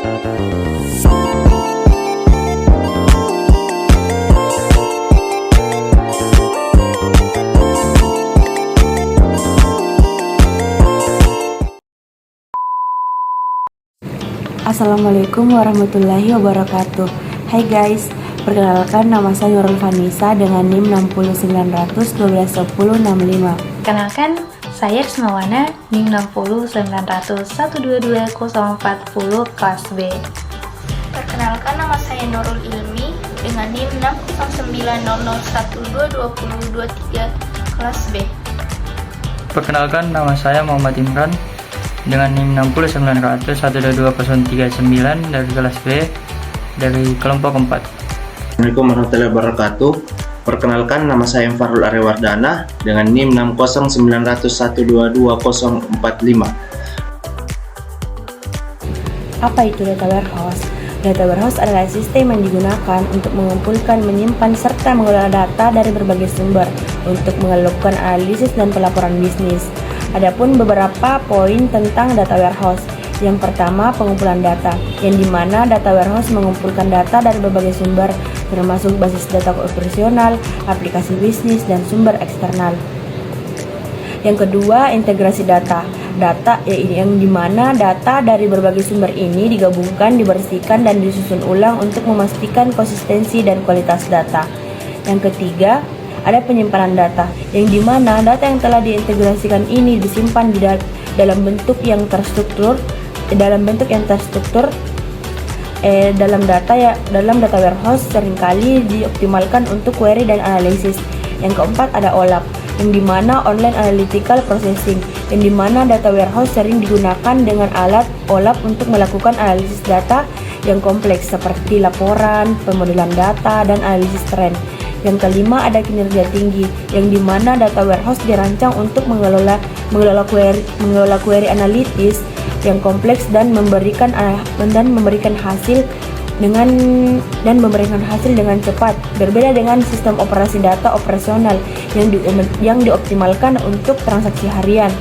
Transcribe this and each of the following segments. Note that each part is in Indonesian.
Assalamualaikum warahmatullahi wabarakatuh. Hai guys, perkenalkan nama saya Nurul Vanisa dengan NIM 60900121065. Kenalkan, saya Rismawana, NIM 60900122040 kelas B. Perkenalkan, nama saya Nurul Ilmi dengan NIM 60900122023 kelas B. Perkenalkan, nama saya Muhammad Imran dengan NIM 60900122039 dari kelas B dari kelompok 4. Assalamualaikum warahmatullahi wabarakatuh. Perkenalkan, nama saya Farul Arewardana dengan NIM 60900122045. Apa itu data warehouse? Data warehouse adalah sistem yang digunakan untuk mengumpulkan, menyimpan, serta mengelola data dari berbagai sumber untuk melakukan analisis dan pelaporan bisnis. Adapun beberapa poin tentang data warehouse. Yang pertama, pengumpulan data, yang dimana data warehouse mengumpulkan data dari berbagai sumber, termasuk basis data operasional, aplikasi bisnis, dan sumber eksternal. Yang kedua, integrasi data. Data yang dimana data dari berbagai sumber ini digabungkan, dibersihkan, dan disusun ulang untuk memastikan konsistensi dan kualitas data. Yang ketiga, ada penyimpanan data, yang dimana data yang telah diintegrasikan ini disimpan dalam bentuk yang terstruktur, dalam data warehouse seringkali dioptimalkan untuk query dan analisis. Yang keempat, ada OLAP, yang dimana online analytical processing, yang dimana data warehouse sering digunakan dengan alat OLAP untuk melakukan analisis data yang kompleks seperti laporan, pemodelan data, dan analisis tren. Yang kelima, ada kinerja tinggi, yang dimana data warehouse dirancang untuk mengelola query analitis yang kompleks dan memberikan hasil dengan cepat. Berbeda dengan sistem operasi data operasional yang dioptimalkan untuk transaksi harian.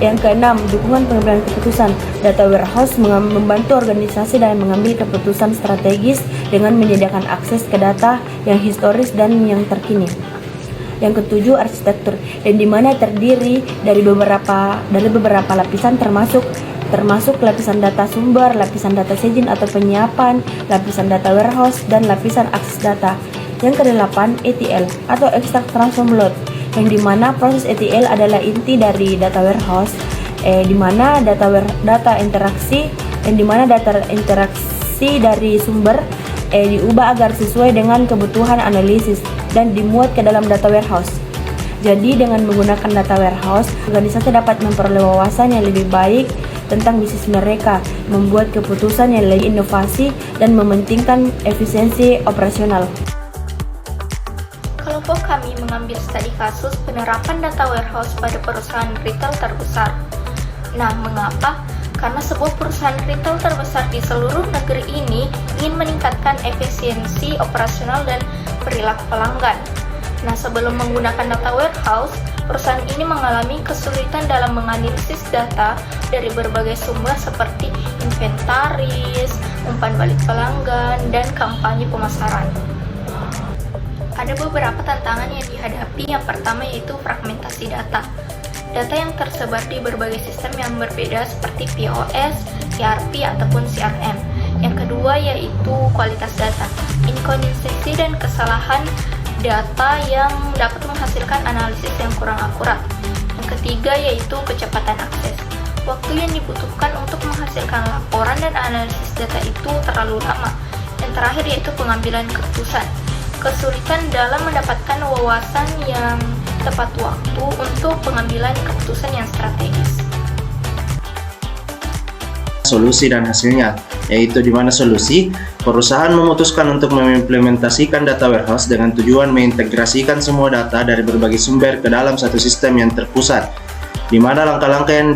Yang keenam, dukungan pengambilan keputusan. Data warehouse membantu organisasi dalam mengambil keputusan strategis dengan menyediakan akses ke data yang historis dan yang terkini. Yang ketujuh, arsitektur, yang dimana terdiri dari beberapa lapisan termasuk lapisan data sumber, lapisan data staging atau penyiapan, lapisan data warehouse, dan lapisan akses data. Yang kedelapan, ETL atau extract transform load, yang dimana proses ETL adalah inti dari data warehouse, data interaksi dari sumber diubah agar sesuai dengan kebutuhan analisis dan dimuat ke dalam data warehouse. Jadi dengan menggunakan data warehouse, organisasi dapat memperoleh wawasan yang lebih baik tentang bisnis mereka, membuat keputusan yang lebih inovasi, dan mementingkan efisiensi operasional. Kelompok kami mengambil studi kasus penerapan data warehouse pada perusahaan retail terbesar. Nah, mengapa? Karena sebuah perusahaan retail terbesar di seluruh negeri ini ingin meningkatkan efisiensi operasional dan perilaku pelanggan. Nah, sebelum menggunakan data warehouse, perusahaan ini mengalami kesulitan dalam menganalisis data dari berbagai sumber seperti inventaris, umpan balik pelanggan, dan kampanye pemasaran. Ada beberapa tantangan yang dihadapi. Yang pertama yaitu fragmentasi data. Data yang tersebar di berbagai sistem yang berbeda seperti POS, ERP, ataupun CRM. Yang kedua yaitu kualitas data. Inkonsistensi dan kesalahan data yang dapat menghasilkan analisis yang kurang akurat. Yang ketiga yaitu kecepatan akses. Waktu yang dibutuhkan untuk menghasilkan laporan dan analisis data itu terlalu lama. Yang terakhir yaitu pengambilan keputusan. Kesulitan dalam mendapatkan wawasan yang tepat waktu untuk pengambilan keputusan yang strategis. Solusi dan hasilnya, yaitu di mana solusi, perusahaan memutuskan untuk mengimplementasikan data warehouse dengan tujuan mengintegrasikan semua data dari berbagai sumber ke dalam satu sistem yang terpusat, di mana langkah-langkah yang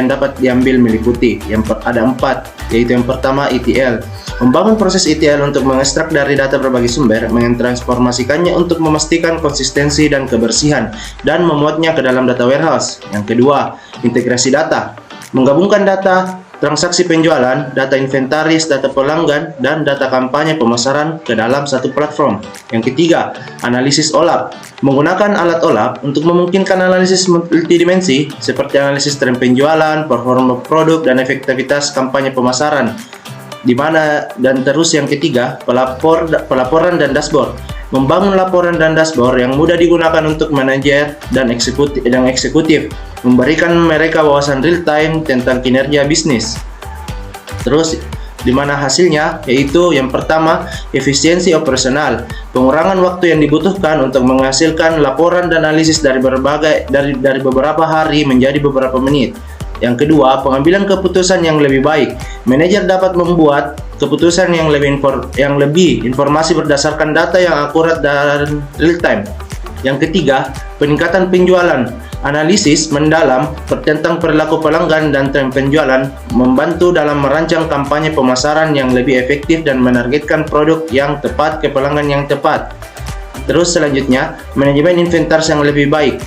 dapat diambil meliputi ada 4, yaitu yang pertama ETL, membangun proses ETL untuk mengekstrak dari data berbagai sumber, mentransformasikannya untuk memastikan konsistensi dan kebersihan, dan memuatnya ke dalam data warehouse. Yang kedua, integrasi data, menggabungkan data transaksi penjualan, data inventaris, data pelanggan, dan data kampanye pemasaran ke dalam satu platform. Yang ketiga, analisis OLAP. Menggunakan alat OLAP untuk memungkinkan analisis multidimensi seperti analisis tren penjualan, performa produk, dan efektivitas kampanye pemasaran. Dan terus yang ketiga, pelaporan dan dashboard. Membangun laporan dan dashboard yang mudah digunakan untuk manajer dan eksekutif, memberikan mereka wawasan real time tentang kinerja bisnis. Terus di mana hasilnya, yaitu yang pertama, efisiensi operasional, pengurangan waktu yang dibutuhkan untuk menghasilkan laporan dan analisis dari beberapa hari menjadi beberapa menit. Yang kedua, pengambilan keputusan yang lebih baik. Manajer dapat membuat keputusan yang lebih informasi berdasarkan data yang akurat dan real time. Yang ketiga, peningkatan penjualan. Analisis mendalam tentang perilaku pelanggan dan tren penjualan membantu dalam merancang kampanye pemasaran yang lebih efektif dan menargetkan produk yang tepat ke pelanggan yang tepat. Terus selanjutnya, manajemen inventaris yang lebih baik.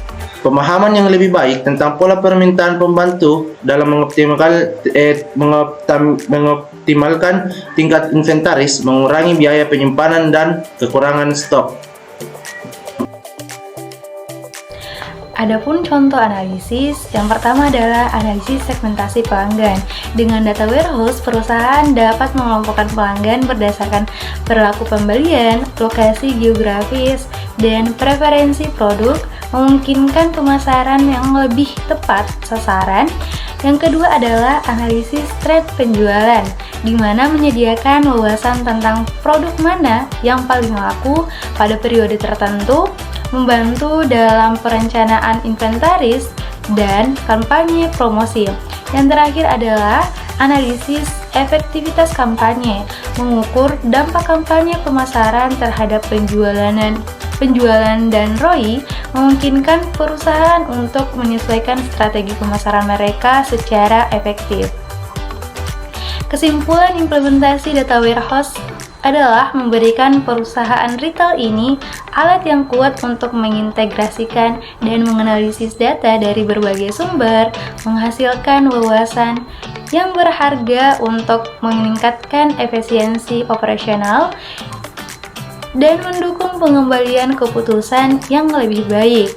Pemahaman yang lebih baik tentang pola permintaan pembantu dalam mengoptimalkan tingkat inventaris, mengurangi biaya penyimpanan dan kekurangan stok. Adapun contoh analisis, yang pertama adalah analisis segmentasi pelanggan. Dengan data warehouse, perusahaan dapat mengelompokkan pelanggan berdasarkan perilaku pembelian, lokasi geografis, dan preferensi produk, memungkinkan pemasaran yang lebih tepat sasaran. Yang kedua adalah analisis tren penjualan, di mana menyediakan wawasan tentang produk mana yang paling laku pada periode tertentu, membantu dalam perencanaan inventaris dan kampanye promosi. Yang terakhir adalah analisis efektivitas kampanye, mengukur dampak kampanye pemasaran terhadap penjualan dan ROI, memungkinkan perusahaan untuk menyesuaikan strategi pemasaran mereka secara efektif. Kesimpulan implementasi data warehouse adalah memberikan perusahaan retail ini alat yang kuat untuk mengintegrasikan dan menganalisis data dari berbagai sumber, menghasilkan wawasan yang berharga untuk meningkatkan efisiensi operasional, dan mendukung pengembalian keputusan yang lebih baik.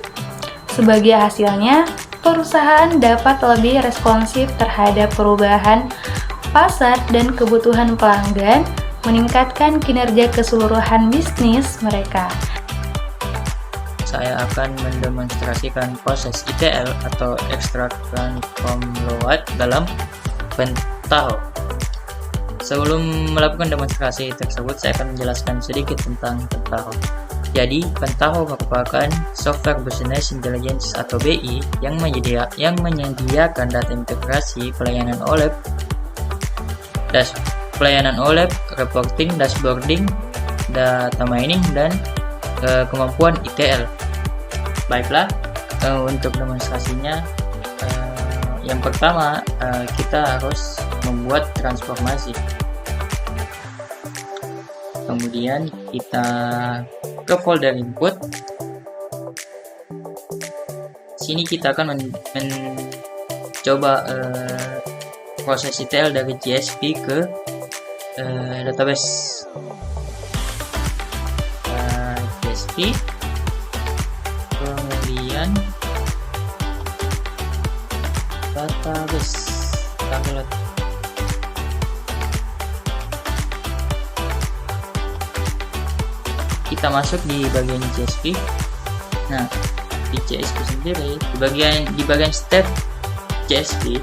Sebagai hasilnya, perusahaan dapat lebih responsif terhadap perubahan pasar dan kebutuhan pelanggan, meningkatkan kinerja keseluruhan bisnis mereka. Saya akan mendemonstrasikan proses ETL atau Extract Transform Load dalam Pentaho. Sebelum melakukan demonstrasi tersebut, saya akan menjelaskan sedikit tentang Pentaho. Jadi, Pentaho merupakan software business intelligence atau BI yang menyediakan data integrasi pelayanan OLAP, reporting, dashboarding, data mining, dan kemampuan ETL. Baiklah, untuk demonstrasinya, yang pertama kita harus membuat transformasi. Kemudian kita ke folder input. Sini kita akan mencoba proses ETL dari GSP ke database. GSP, kemudian database, download. Kita masuk di bagian GSP. Nah, di GSP sendiri, di bagian step GSP,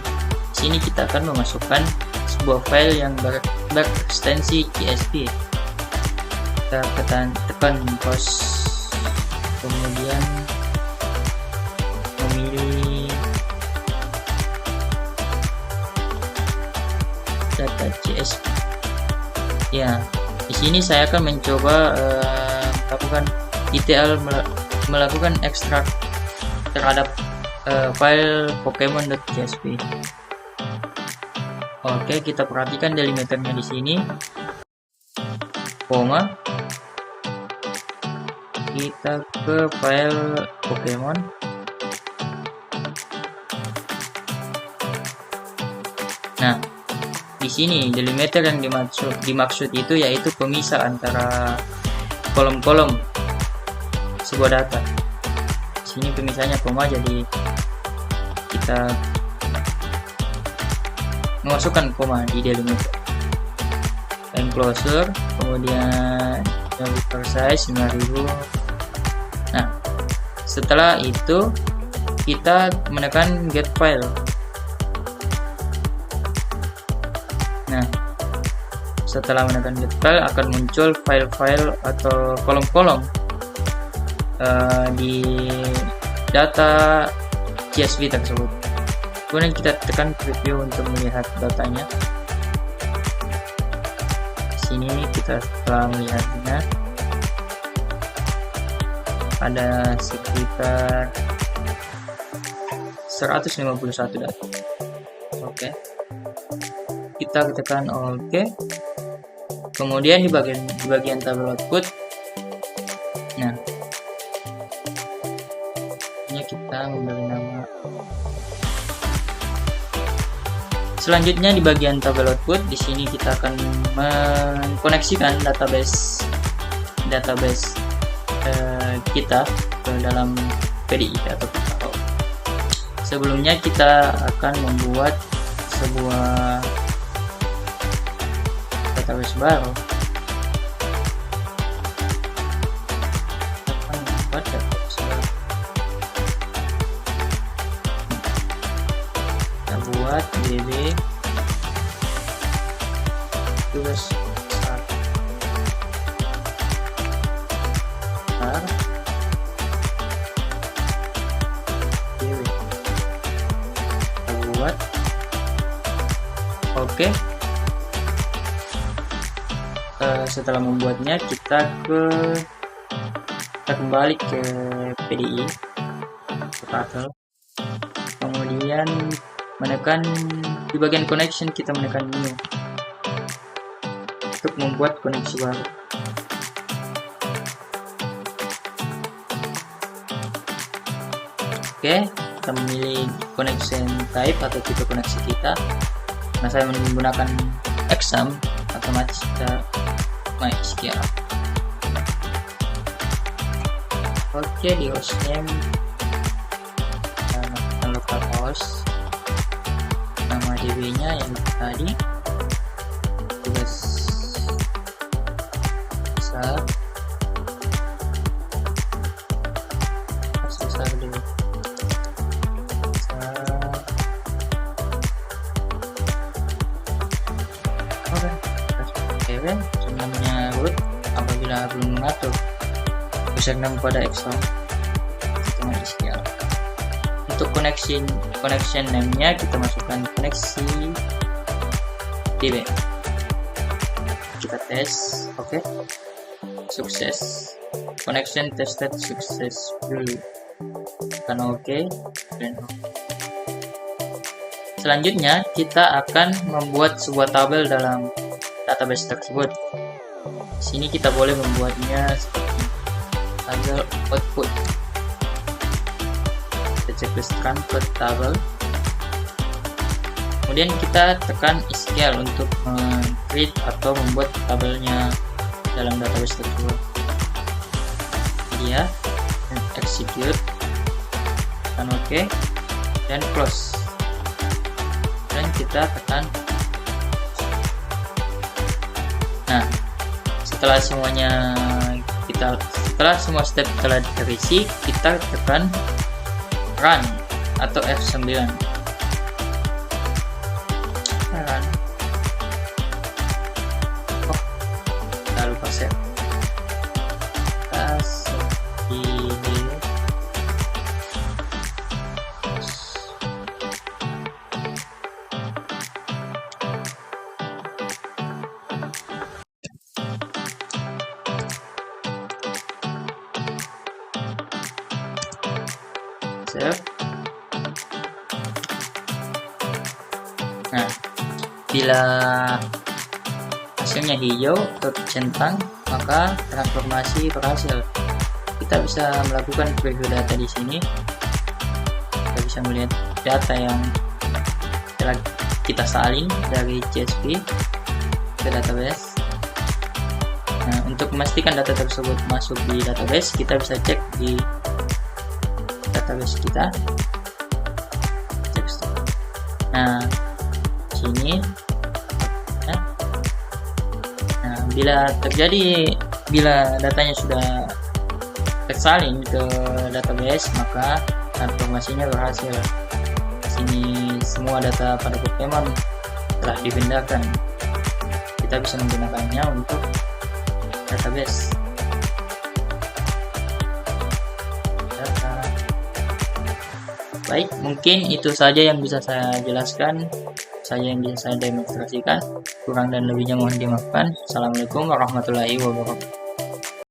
sini kita akan memasukkan sebuah file yang berekstensi GSP. Kita tekan pause, kemudian memilih data GSP. Ya, di sini saya akan mencoba melakukan ETL, melakukan ekstrak terhadap file pokemon.csv. Oke, kita perhatikan delimiternya di sini, koma, kita ke file Pokemon. Nah, Di sini delimiter yang dimaksud itu yaitu pemisah antara kolom-kolom sebuah data. Di sini pemisahnya koma, jadi kita memasukkan koma di delimiter. Enclosure, kemudian vector size 5000. Nah, setelah itu kita menekan get file. Nah, setelah menekan get file akan muncul file-file atau kolom-kolom di data CSV tersebut. Kemudian kita tekan preview untuk melihat datanya. Di sini kita telah melihatnya. Ada sekitar 151 data. Oke. Kita tekan OK. Kemudian di bagian tabel output, nah, ini kita memberi nama. Selanjutnya di bagian tabel output, di sini kita akan mengkoneksikan database kita ke dalam PDI atau Pentaho. Sebelumnya kita akan membuat sebuah database baru. Kita buat db tugas besar. Oke. Setelah membuatnya, kita kembali ke PDI, ke Paddle. Kemudian menekan di bagian connection, kita menekan new untuk membuat koneksi baru. Oke, kita memilih connection type atau tipe koneksi kita. Nah, saya menggunakan exam, otomatis kita MySQL. Oke, di hostname kita menggunakan localhost, nama DB nya yang tadi, tugas besar dulu. Namanya root apabila belum mengatur username pada Excel kita MySQL. Untuk connection name-nya kita masukkan koneksi DB. Kita tes, oke. Sukses. Connection tested successfully. Tekan oke dan selanjutnya kita akan membuat sebuah tabel dalam database tersebut. Di sini kita boleh membuatnya seperti tabel output. Kita checklistkan ke tabel. Kemudian kita tekan SQL untuk create atau membuat tabelnya dalam database tersebut. Dia execute, tekan OK dan close. Dan kita tekan. Nah, setelah semua step telah terisi, kita tekan run atau F9. Run. Oh, kita lupa save. Nah, bila hasilnya hijau atau centang, maka transformasi berhasil. Kita bisa melakukan preview data di sini. Kita bisa melihat data yang telah kita salin dari CSV ke database. Nah, untuk memastikan data tersebut masuk di database, kita bisa cek di database kita. Nah, sini. Nah, bila datanya sudah tersalin ke database, maka transformasinya berhasil. Sini semua data pada Pokemon telah dipindahkan. Kita bisa menggunakannya untuk database data. Baik, mungkin itu saja yang bisa saya jelaskan, yang bisa saya demonstrasikan. Kurang dan lebihnya mohon dimaafkan. Assalamualaikum warahmatullahi wabarakatuh.